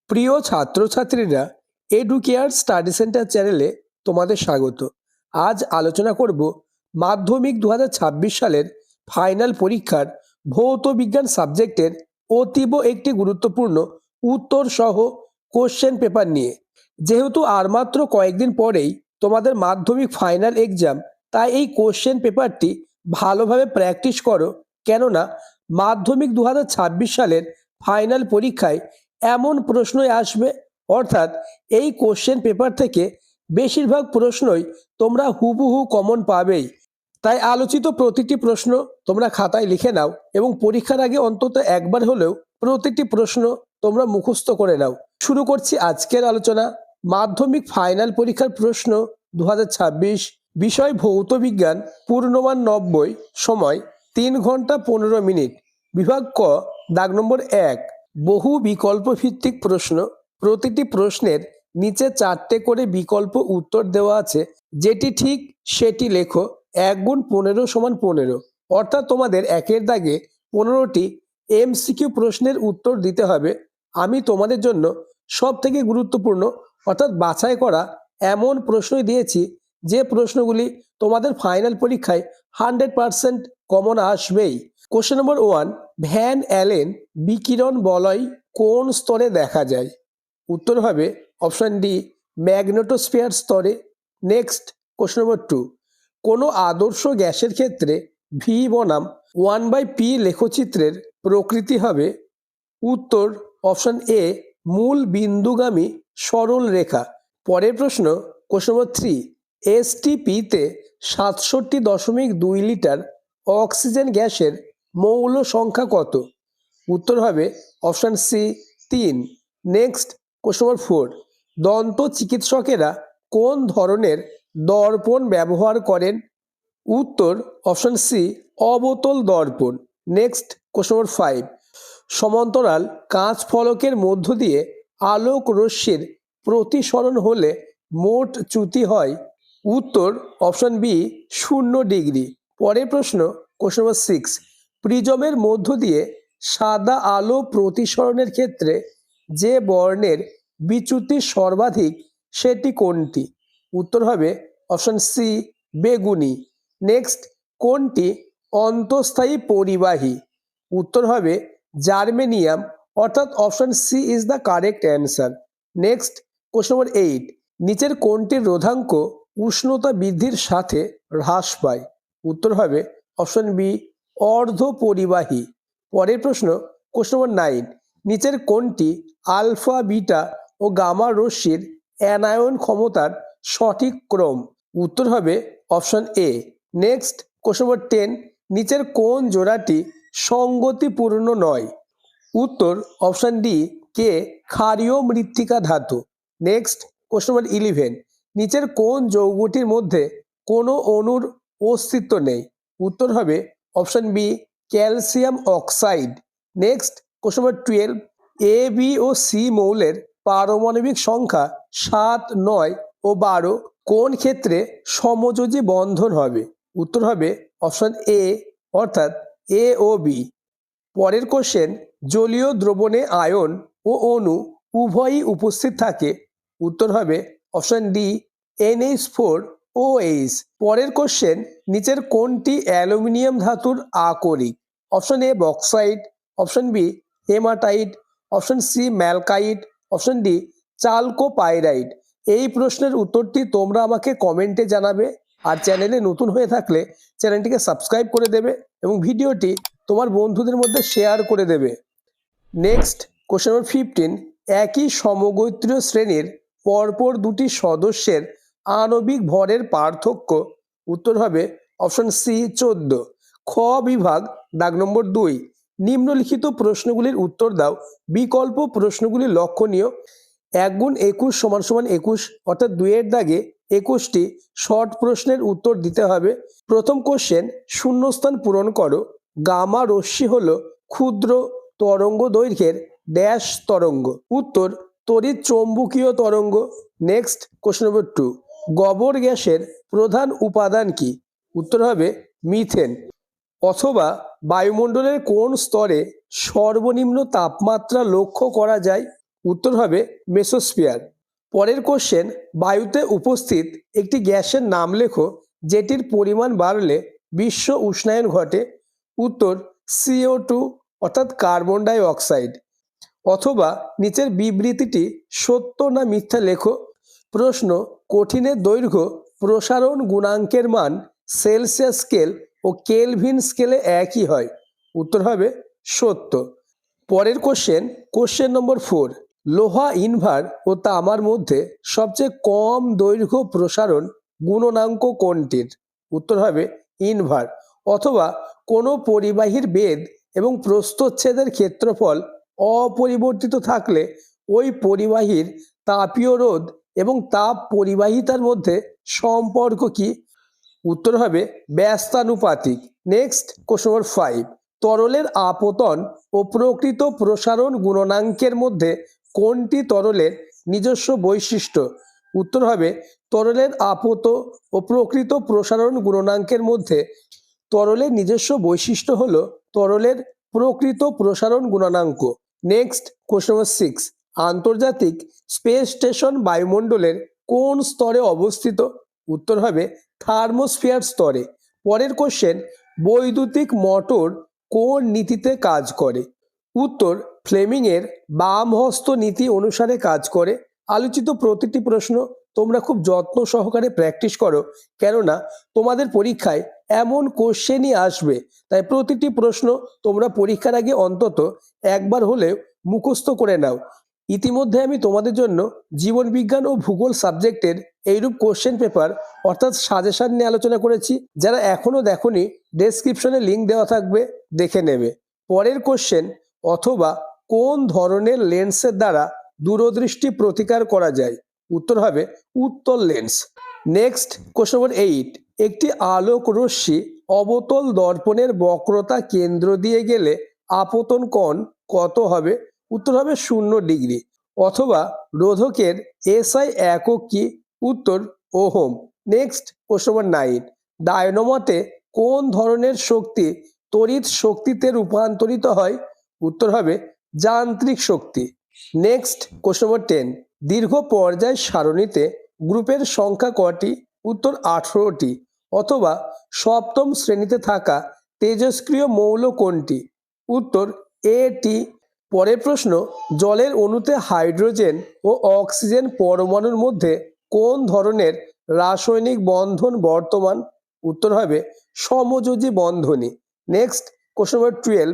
প্রিয় ছাত্রছাত্রীরা, educare study centre চ্যানেলে তোমাদের স্বাগত। আজ আলোচনা করব মাধ্যমিক 2026 সালের ফাইনাল পরীক্ষার ভৌত বিজ্ঞান সাবজেক্টের অতীব একটি গুরুত্বপূর্ণ উত্তর সহ কোশ্চেন পেপার নিয়ে। যেহেতু আর মাত্র কয়েকদিন পরেই তোমাদের মাধ্যমিক ফাইনাল এক্সাম, তাই এই কোশ্চেন পেপারটি ভালোভাবে প্র্যাকটিস করো। কেননা মাধ্যমিক 2026 সালের ফাইনাল পরীক্ষায় এমন প্রশ্নই আসবে, অর্থাৎ এই কোশ্চেন পেপার থেকে বেশিরভাগ প্রশ্নই তোমরা হুবহু কমন পাবেই। তাই আলোচিত প্রতিটি প্রশ্ন তোমরা খাতায় লিখে নাও এবং পরীক্ষার আগে অন্তত একবার হলেও প্রতিটি প্রশ্ন তোমরা মুখস্থ করে নাও। শুরু করছি আজকের আলোচনা। মাধ্যমিক ফাইনাল পরীক্ষার প্রশ্ন 2026, বিষয় ভৌত বিজ্ঞান, পূর্ণমান 90, সময় 3 ঘন্টা 15 মিনিট। বিভাগ ক, দাগ নম্বর 1, বহু বিকল্প ভিত্তিক প্রশ্ন। প্রতিটি প্রশ্নের নিচে 4টে করে বিকল্প উত্তর দেওয়া আছে, যেটি ঠিক সেটি লেখো। 1 গুণ 15 সমান 15, অর্থাৎ তোমাদের একের দাগে 15টি MCQ প্রশ্নের উত্তর দিতে হবে। আমি তোমাদের জন্য সব থেকে গুরুত্বপূর্ণ অর্থাৎ বাছাই করা এমন প্রশ্নই দিয়েছি যে প্রশ্নগুলি তোমাদের ফাইনাল পরীক্ষায় 100% কমন আসবেই। কোশ্চেন নম্বর 1, ভ্যান অ্যালেন বিকিরণ বলয় কোন স্তরে দেখা যায়? উত্তর হবে অপশন ডি, ম্যাগনেটোস্ফিয়ার স্তরে। নেক্সট, কোশ্চেন নম্বর 2, কোনো আদর্শ গ্যাসের ক্ষেত্রে ভি বনাম 1/p লেখচিত্রের প্রকৃতি হবে? উত্তর অপশন এ, মূল বিন্দুগামী সরল রেখা। পরের প্রশ্ন, কোশ্চেন নম্বর 3, STP-তে 67.2 লিটার অক্সিজেন গ্যাসের মৌল সংখ্যা কত? উত্তর হবে option C, 3। Next, question number 4, দন্ত চিকিৎসকেরা কোন ধরনের দর্পণ ব্যবহার করেন? উত্তর অপশন সি, অবতল দর্পণ। নেক্সট, কোশ্চেন নম্বর 5, সমান্তরাল কাঁচ ফলকের মধ্য দিয়ে আলোক রশ্মির প্রতিসরণ হলে মোট চ্যুতি হয়? উত্তর অপশন বি, 0 ডিগ্রি। পরের প্রশ্ন, কোশ্চেন নম্বর 6, প্রিজমের মধ্য দিয়ে সাদা আলো প্রতিসরণের ক্ষেত্রে যে বর্ণের বিচ্যুতি সর্বাধিক সেটি কোনটি? উত্তর হবে অপশন সি, বেগুনি। নেক্সট, কোনটি অন্তঃস্থায়ী পরিবাহী? উত্তর হবে জার্মেনিয়াম, অর্থাৎ option C is the correct answer. Next, question number 8, নিচের কোনটির রোধাঙ্ক উষ্ণতা বৃদ্ধির সাথে হ্রাস পায়? উত্তর হবে অপশন বি, অর্ধ পরিবাহী। পরের প্রশ্ন, কোশ্চেন নম্বর 9, নিচের কোনটি আলফা, বিটা ও গামা রশ্মির অ্যানায়ন ক্ষমতার সঠিক ক্রম? উত্তর হবে অপশন এ। নেক্সট, কোশ্চেন নম্বর 10, নিচের কোন জোড়াটি সঙ্গতিপূর্ণ নয়? উত্তর অপশন ডি, কে ক্ষারীয় মৃত্তিকা ধাতু। নেক্সট, কোশ্চেন নম্বর 11, নিচের কোন যৌগটির মধ্যে কোনো অণুর অস্তিত্ব নেই? উত্তর হবে option B, calcium oxide. Next, question number 12, A, B ও সি মৌলের পারমাণবিক সংখ্যা 7, 9 ও 12 কোন ক্ষেত্রে সমযোজী বন্ধন হবে? উত্তর হবে অপশন এ, অর্থাৎ এ ও বি। পরের কোশ্চেন, জলীয় দ্রবণে আয়ন ও অণু উভয়ই উপস্থিত থাকে? উত্তর হবে অপশন ডি, NH4OH। পরের কোশ্চেন, নিচের কোনটি অ্যালুমিনিয়াম ধাতুর আকরিক? Option A, bauxite, option B, haematite, option C, malachite, option D, chalcopyrite. এই প্রশ্নের উত্তরটি তোমরা আমাকে কমেন্টে জানাবে। আর চ্যানেলে নতুন হয়ে থাকলে চ্যানেলটিকে সাবস্ক্রাইব করে দেবে এবং ভিডিওটি তোমার বন্ধুদের মধ্যে শেয়ার করে দেবে। নেক্সট, কোশ্চেন নম্বর 15, একই সমগোত্রীয় শ্রেণীর পরপর দুটি সদস্যের আণবিক ভরের পার্থক্য? উত্তর হবে অপশন সি, 14। খ বিভাগ, দাগ নম্বর 2, নিম্নলিখিত প্রশ্নগুলির উত্তর দাও। বিকল্প প্রশ্নগুলি লক্ষণীয়। 1 গুণ 21 সমান সমান 21, অর্থাৎ 2-এর দাগে 21টি শর্ট প্রশ্নের উত্তর দিতে হবে। প্রথম কোশ্চেন, শূন্যস্থান পূরণ করো। গামা রশ্মি হলো ক্ষুদ্র তরঙ্গ দৈর্ঘ্যের ড্যাশ তরঙ্গ? উত্তর, তড়িৎ চৌম্বকীয় তরঙ্গ। নেক্সট, কোশ্চেন নম্বর 2, গোবর গ্যাসের প্রধান উপাদান কি? উত্তর হবে মিথেন। অথবা বায়ুমণ্ডলের কোন স্তরে সর্বনিম্ন তাপমাত্রা লক্ষ্য করা যায়? উত্তর হবে মেসোস্ফিয়ার। পরের কোশ্চেন, বায়ুতে উপস্থিত একটি গ্যাসের নাম লেখো যেটির পরিমাণ বাড়লে বিশ্ব উষ্ণায়ন ঘটে। উত্তর CO2 অর্থাৎ কার্বন ডাই অক্সাইড। অথবা নিচের বিবৃতিটি সত্য না মিথ্যা লেখো। প্রশ্ন, কঠিনের দৈর্ঘ্য প্রসারণ গুণাঙ্কের মান সেলসিয়াস স্কেল ও কেলভিন স্কেলে একই হয়। উত্তর হবে সত্য। পরের কোশ্চেন নম্বর 4, লোহা ইনভার ও তামার মধ্যে সবচেয়ে কম দৈর্ঘ্য প্রসারণ গুণনাঙ্ক কোনটির? উত্তর হবে ইনভার। অথবা কোনো পরিবাহীর বেধ এবং প্রস্থচ্ছেদের ক্ষেত্রফল অপরিবর্তিত থাকলে ওই পরিবাহীর তাপীয় রোধ এবং তাপ পরিবাহিতার মধ্যে সম্পর্ক কি? উত্তর হবে ব্যস্তানুপাতিক। নেক্সট কোশ্চেন নম্বর 5, তরলের আপতন ও প্রকৃত প্রসারণ গুণনাঙ্কের মধ্যে কোনটি তরলের নিজস্ব বৈশিষ্ট্য? উত্তর হবে তরলের আপত ও প্রকৃত প্রসারণ গুণনাঙ্কের মধ্যে তরলের নিজস্ব বৈশিষ্ট্য হলো তরলের প্রকৃত প্রসারণ গুণাঙ্ক। নেক্সট কোশ্চেন নম্বর 6, আন্তর্জাতিক স্পেস স্টেশন বায়ুমণ্ডলের কোন স্তরে অবস্থিত? উত্তর হবে থার্মোস্ফিয়ার স্তরে। পরের কোশ্চেন, বৈদ্যুতিক মোটর কোন নীতিতে কাজ করে? উত্তর ফ্লেমিংয়ের বামহস্ত নীতি অনুসারে কাজ করে। আলোচিত প্রতিটি প্রশ্ন তোমরা খুব যত্ন সহকারে প্র্যাকটিস করো, কেননা তোমাদের পরীক্ষায় এমন কোশ্চেনই আসবে, তাই প্রতিটি প্রশ্ন তোমরা পরীক্ষার আগে অন্তত একবার হলেও মুখস্থ করে নাও। ইতিমধ্যে আমি তোমাদের জন্য জীবনবিজ্ঞান ও ভূগোল সাবজেক্টের এইরূপ কোশ্চেন পেপার অর্থাৎ সাজেশন নিয়ে আলোচনা করেছি। যারা এখনো দেখোনি, ডেসক্রিপশনে লিঙ্ক দেওয়া থাকবে, দেখে নেবে। পরের কোশ্চেন, অথবা কোন ধরনের লেন্সের দ্বারা দূরদৃষ্টি প্রতিকার করা যায়? উত্তর হবে উত্তল লেন্স। নেক্সট কোশ্চেন নম্বর 8, একটি আলোক রশ্মি অবতল দর্পণের বক্রতা কেন্দ্র দিয়ে গেলে আপতন কোণ কত হবে? উত্তর হবে 0 ডিগ্রি। অথবা রোধকের SI একক কি? উত্তর ওহম। নেক্সট কোশ্চেন নম্বর 9, ডায়নামোতে কোন ধরনের শক্তি তড়িৎ শক্তিতে রূপান্তরিত হয়? উত্তর হবে যান্ত্রিক শক্তি। নেক্সট কোশ্চেন নম্বর 10, দীর্ঘ পর্যায় সারণীতে গ্রুপের সংখ্যা কটি? উত্তর 18টি। অথবা সপ্তম শ্রেণীতে থাকা তেজস্ক্রিয় মৌল কোনটি? উত্তর AT। পরের প্রশ্ন, জলের অণুতে হাইড্রোজেন ও অক্সিজেন পরমাণুর মধ্যে কোন ধরনের রাসায়নিক বন্ধন বর্তমান? উত্তর হবে সমযোজী বন্ধনী। নেক্সট কোশ্চেন নম্বর 12,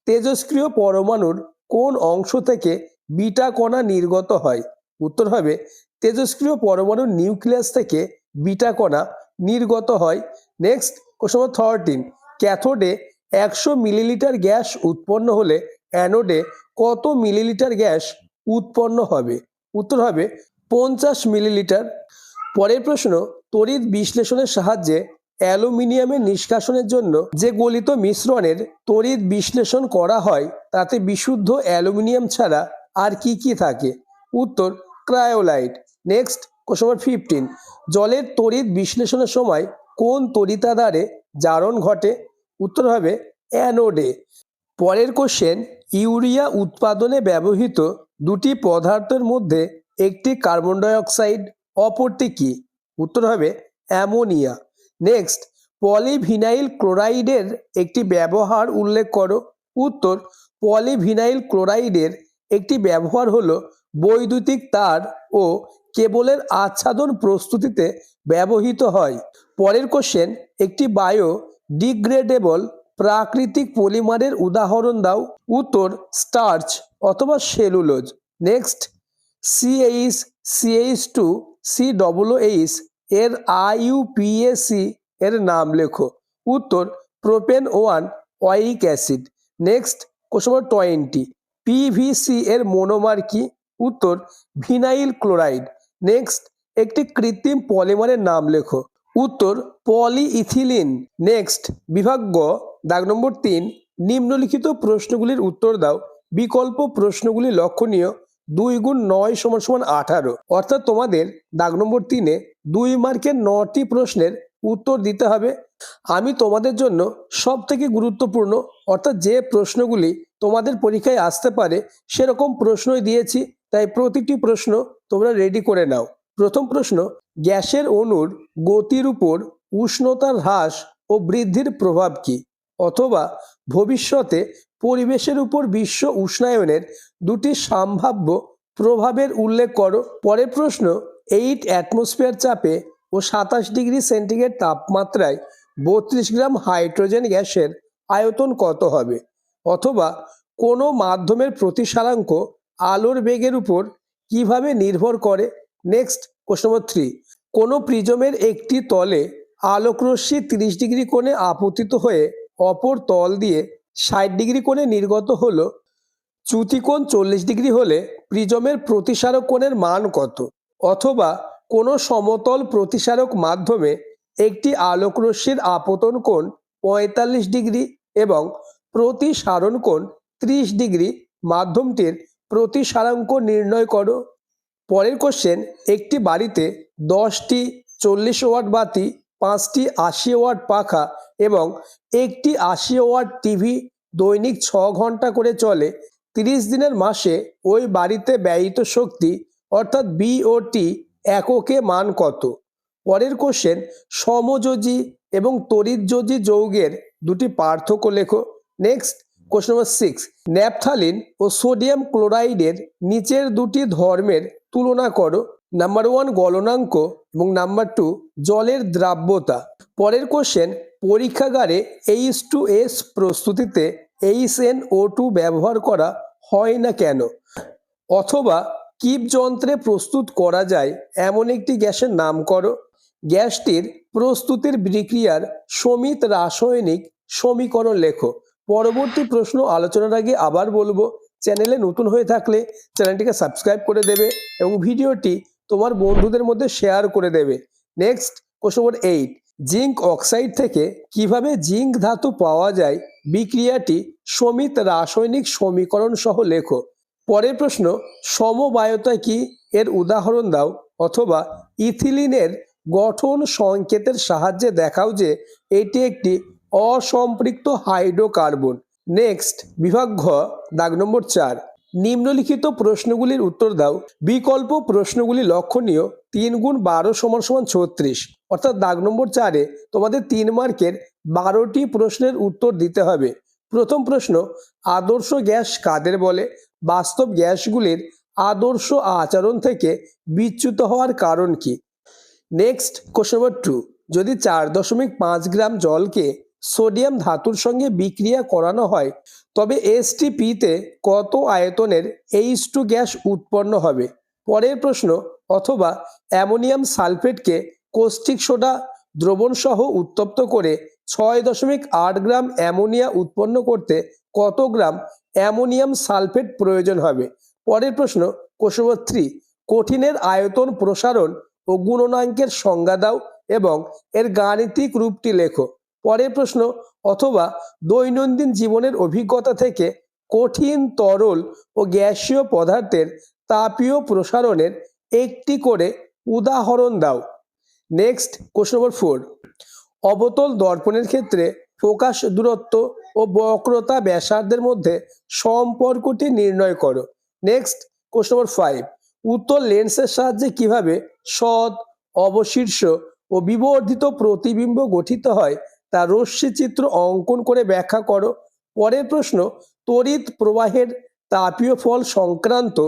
তেজস্ক্রিয় পরমাণুর কোন অংশ থেকে বিটা কণা নির্গত হয়? উত্তর হবে তেজস্ক্রিয় পরমাণুর নিউক্লিয়াস থেকে বিটা কণা নির্গত হয়। নেক্সট কোশ্চেন নম্বর 13, ক্যাথোডে 100 মিলিলিটার গ্যাস উৎপন্ন হলে অ্যানোডে কত মিলিলিটার গ্যাস উৎপন্ন হবে? উত্তর হবে 50 মিলিলিটার। পরের প্রশ্ন, তড়িৎ বিশ্লেষণের সাহায্যে অ্যালুমিনিয়ামের নিষ্কাশনের জন্য যে গলিত মিশ্রণের তড়িৎ বিশ্লেষণ করা হয় তাতে বিশুদ্ধ অ্যালুমিনিয়াম ছাড়া আর কি কি থাকে? উত্তর ক্রায়োলাইট। নেক্সট কোশ্চেন নম্বর 15, জলের তড়িৎ বিশ্লেষণের সময় কোন তড়িতাধারে জারণ ঘটে? উত্তর হবে অ্যানোডে। পরের কোশ্চেন, ইউরিয়া উৎপাদনে ব্যবহৃত দুটি পদার্থের মধ্যে একটি কার্বন ডাই অক্সাইড, অপরটি কি? উত্তর হবে অ্যামোনিয়া। নেক্সট, পলিভিনাইল ক্লোরাইডের একটি ব্যবহার উল্লেখ করো। উত্তর পলিভিনাইল ক্লোরাইডের একটি ব্যবহার হলো বৈদ্যুতিক তার ও কেবলের আচ্ছাদন প্রস্তুতিতে ব্যবহৃত হয়। পরের কোশ্চেন, একটি বায়োডিগ্রেডেবল প্রাকৃতিক পলিমারের উদাহরণ দাও। উত্তর স্টার্চ অথবা সেলুলোজ। নেক্সট, CH2 COOH এর IUPAC এর নাম লেখো। উত্তর propane 1 oic acid. Next question number 20, PVC এর মনোমার কি? উত্তর ভিনাইল ক্লোরাইড। নেক্সট, একটি কৃত্রিম পলিমারের নাম লেখো। উত্তর পলিইথিলিন। নেক্সট বিভাগ গ, দাগ নম্বর 3, নিম্নলিখিত প্রশ্নগুলির উত্তর দাও। বিকল্প প্রশ্নগুলি লক্ষণীয়। 2 × 9 = 18। অর্থাৎ তোমাদের দাগ নম্বর 3-এ 2 মার্কের 9টি প্রশ্নের উত্তর দিতে হবে। আমি তোমাদের জন্য সব থেকে গুরুত্বপূর্ণ অর্থাৎ যে প্রশ্নগুলি তোমাদের পরীক্ষায় আসতে পারে সেরকম প্রশ্নই দিয়েছি। তাই প্রতিটি প্রশ্ন তোমরা রেডি করে নাও। প্রথম প্রশ্ন, গ্যাসের অণুর গতির উপর উষ্ণতার হ্রাস ও বৃদ্ধির প্রভাব কি? অথবা ভবিষ্যতে পরিবেশের উপর বিশ্ব উষ্ণায়নের দুটি সম্ভাব্য প্রভাবের উল্লেখ করো। পরের প্রশ্ন, 8 অ্যাটমসফিয়ার চাপে ও 27 ডিগ্রি সেন্টিগ্রেড তাপমাত্রায় 32 গ্রাম হাইড্রোজেন গ্যাসের আয়তন কত হবে? অথবা কোনো মাধ্যমের প্রতিসারাঙ্ক আলোর বেগের উপর কিভাবে নির্ভর করে? নেক্সট কোশ্চেন নম্বর 3, কোনো প্রিজমের একটি তলে আলোকরশ্মি 30 ডিগ্রি কোণে আপতিত হয়ে অপর তল দিয়ে 60 ডিগ্রি কোণে নির্গত হলো। চ্যুতিকোণ 40 ডিগ্রি হলে প্রিজমের প্রতিসারক কোণের মান কত? অথবা কোনো সমতল প্রতিসারক মাধ্যমে একটি আলোকরশ্মির আপতন কোণ 45 ডিগ্রি এবং প্রতিসারণ কোণ 30 ডিগ্রি, মাধ্যমটির প্রতিসারাঙ্ক নির্ণয় করো। পরের কোশ্চেন, একটি বাড়িতে 10টি 40 ওয়াট বাতি, 5টি 80 ওয়াট পাখা এবং একটি 80 ওয়াট টিভি দৈনিক 6 ঘন্টা করে চলে। 30 দিনের মাসে ওই বাড়িতে ব্যয়িত শক্তি অর্থাৎ বিওটি এককে মান কত? পরের কোশ্চেন, সমযোজী এবং তড়িৎযোজী যৌগের দুটি পার্থক্য লেখো। নেক্সট কোশ্চেন নম্বর 6, ন্যাপথালিন ও সোডিয়াম ক্লোরাইডের নিচের দুটি ধর্মের তুলনা করো। নাম্বার 1 গলনাঙ্ক এবং নাম্বার 2 জলের দ্রাব্যতা। পরের কোশ্চেন, পরীক্ষাগারে H2S প্রস্তুতিতে HNO2 ব্যবহার করা হয় না কেন? অথবা কিপ যন্ত্রে প্রস্তুত করা যায় এমন একটি গ্যাসের নাম করো। গ্যাসটির প্রস্তুতির বিক্রিয়ার সমিত রাসায়নিক সমীকরণ লেখো। পরবর্তী প্রশ্ন আলোচনার আগে আবার বলবো, চ্যানেলে নতুন হয়ে থাকলে চ্যানেলটিকে সাবস্ক্রাইব করে দেবে এবং ভিডিওটি তোমার বন্ধুদের মধ্যে শেয়ার করে দেবে। Next question number 8, zinc oxide থেকে কিভাবে জিঙ্ক ধাতু পাওয়া যায় বিক্রিয়াটি সমিত রাসায়নিক সমীকরণ সহ লেখো। পরের প্রশ্ন, সমবায়তা কি, এর উদাহরণ দাও। অথবা ইথিলিনের গঠন সংকেতের সাহায্যে দেখাও যে এটি একটি অসম্পৃক্ত হাইড্রোকার্বন। নেক্সট বিভাগ ঘ, দাগ নম্বর 4, নিম্নলিখিত প্রশ্নগুলির উত্তর দাও। বিকল্প প্রশ্নগুলি লক্ষণীয়। 3 গুণ 12 সমান সমান 36, অর্থাৎ দাগ নম্বর 4-এ তোমাদের 3 মার্কের 12টি প্রশ্নের উত্তর দিতে হবে। প্রথম প্রশ্ন, আদর্শ গ্যাস কাদের বলে? বাস্তব গ্যাসগুলির আদর্শ আচরণ থেকে বিচ্যুত হওয়ার কারণ কি? নেক্সট কোশ্চেন নম্বর 2, যদি 4.5 গ্রাম জলকে সোডিয়াম ধাতুর সঙ্গে বিক্রিয়া করানো হয় তবে STP-তে কত আয়তনের H2 গ্যাস উৎপন্ন হবে? পরের প্রশ্ন, অথবা অ্যামোনিয়াম সালফেটকে কস্টিক সোডা দ্রবণ সহ উত্তপ্ত করে 6.8 গ্রাম অ্যামোনিয়া উৎপন্ন করতে কত গ্রাম অ্যামোনিয়াম সালফেট প্রয়োজন হবে? পরের প্রশ্ন কোশ্চেন নম্বর 3, কঠিনের আয়তন প্রসারণ ও গুণনাঙ্কের সংজ্ঞা দাও এবং এর গাণিতিক রূপটি লেখো। পরের প্রশ্ন, অথবা দৈনন্দিন জীবনের অভিজ্ঞতা থেকে কঠিন তরল ও গ্যাসীয় পদার্থের তাপীয় প্রসারণের একটি করে উদাহরণ দাও। নেক্সট কোশ্চেন নম্বর 4, অবতল দর্পণের ক্ষেত্রে ফোকাস দূরত্ব ও বক্রতা ব্যাসার্ধের মধ্যে সম্পর্কটি নির্ণয় করো। নেক্সট কোশ্চেন নম্বর 5, উত্তল লেন্সের সাহায্যে কিভাবে সৎ, অবশীর্ষ ও বিবর্ধিত প্রতিবিম্ব গঠিত হয় তা রশ্মিচিত্র অঙ্কন করে ব্যাখ্যা করো। পরের প্রশ্ন, তড়িৎ প্রবাহের তাপীয় ফল সংক্রান্ত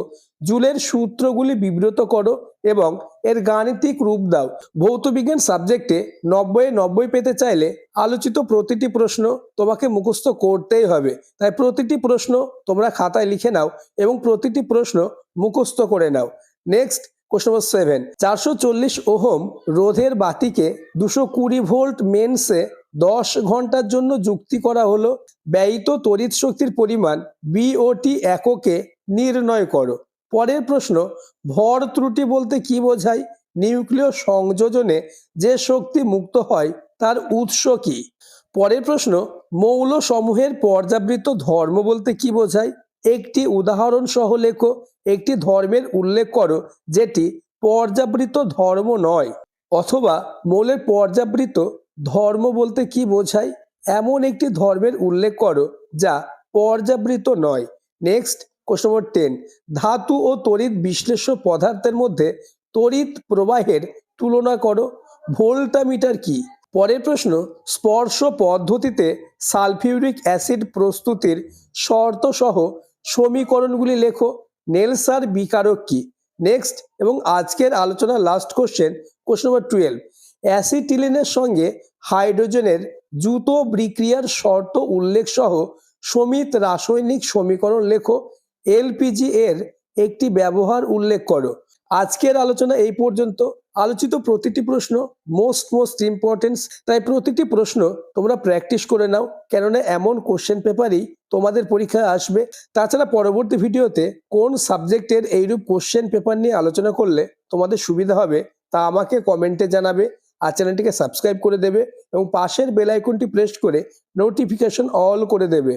জুলের সূত্রগুলি বিবৃত করো এবং এর গাণিতিক রূপ দাও। ভৌতবিজ্ঞান সাবজেক্টে 90-এ 90 পেতে চাইলে আলোচিত প্রতিটি প্রশ্ন তোমাকে মুখস্থ করতেই হবে। তাই প্রতিটি প্রশ্ন তোমরা খাতায় লিখে নাও এবং প্রতিটি প্রশ্ন মুখস্থ করে নাও। নেক্সট কোশ্চেন নম্বর 7, 440 ওহম রোধের বাতিকে 220 ভোল্ট মেন্সে 10 ঘন্টার জন্য যুক্তি করা হলো। ব্যয়িত তড়িৎ শক্তির পরিমাণ বিওটি এককে নির্ণয় করো। পরের প্রশ্ন, ভর ত্রুটি বলতে কি বোঝায়? নিউক্লিয় সংযোজনে যে শক্তি মুক্ত হয় তার উৎস কি? পরের প্রশ্ন, মৌল সমূহের পর্যাবৃত্ত ধর্ম বলতে কি বোঝায়? একটি উদাহরণ সহ লেখো। একটি ধর্মের উল্লেখ করো যেটি পর্যাবৃত্ত ধর্ম নয়। অথবা মৌলের পর্যাবৃত্ত ধর্ম বলতে কি বোঝায়? এমন একটি ধর্মের উল্লেখ করো যা পর্যাবৃত্ত নয়। নেক্সট কোশ্চেন নম্বর 10, ধাতু ও তড়িৎ বিশ্লেষ্য পদার্থের মধ্যে তড়িৎ প্রবাহের তুলনা করো। ভোল্টামিটার কি? পরের প্রশ্ন, স্পর্শ পদ্ধতিতে সালফিউরিক অ্যাসিড প্রস্তুতির শর্ত সহ সমীকরণগুলি লেখো। নেলসার বিকারক কি? নেক্সট এবং আজকের আলোচনার লাস্ট কোশ্চেন নম্বর 12, অ্যাসিটিলিনের সঙ্গে হাইড্রোজেনের দ্রুত বিক্রিয়ার শর্ত উল্লেখ সহ সমিত রাসায়নিক সমীকরণ লেখো। এলপিজি এর একটি ব্যবহার উল্লেখ করো। আজকের আলোচনা এই পর্যন্ত। আলোচিত প্রতিটি প্রশ্ন মোস্ট ইম্পর্টেন্ট, তাই প্রতিটি প্রশ্ন তোমরা প্র্যাকটিস করে নাও, কেননা এমন কোশ্চেন পেপারই তোমাদের পরীক্ষায় আসবে। তাছাড়া পরবর্তী ভিডিওতে কোন সাবজেক্টের এইরূপ কোশ্চেন পেপার নিয়ে আলোচনা করলে তোমাদের সুবিধা হবে তা আমাকে কমেন্টে জানাবে। আর চ্যানেলটিকে সাবস্ক্রাইব করে দেবে এবং পাশের বেল আইকনটি প্রেস করে নোটিফিকেশন অল করে দেবে।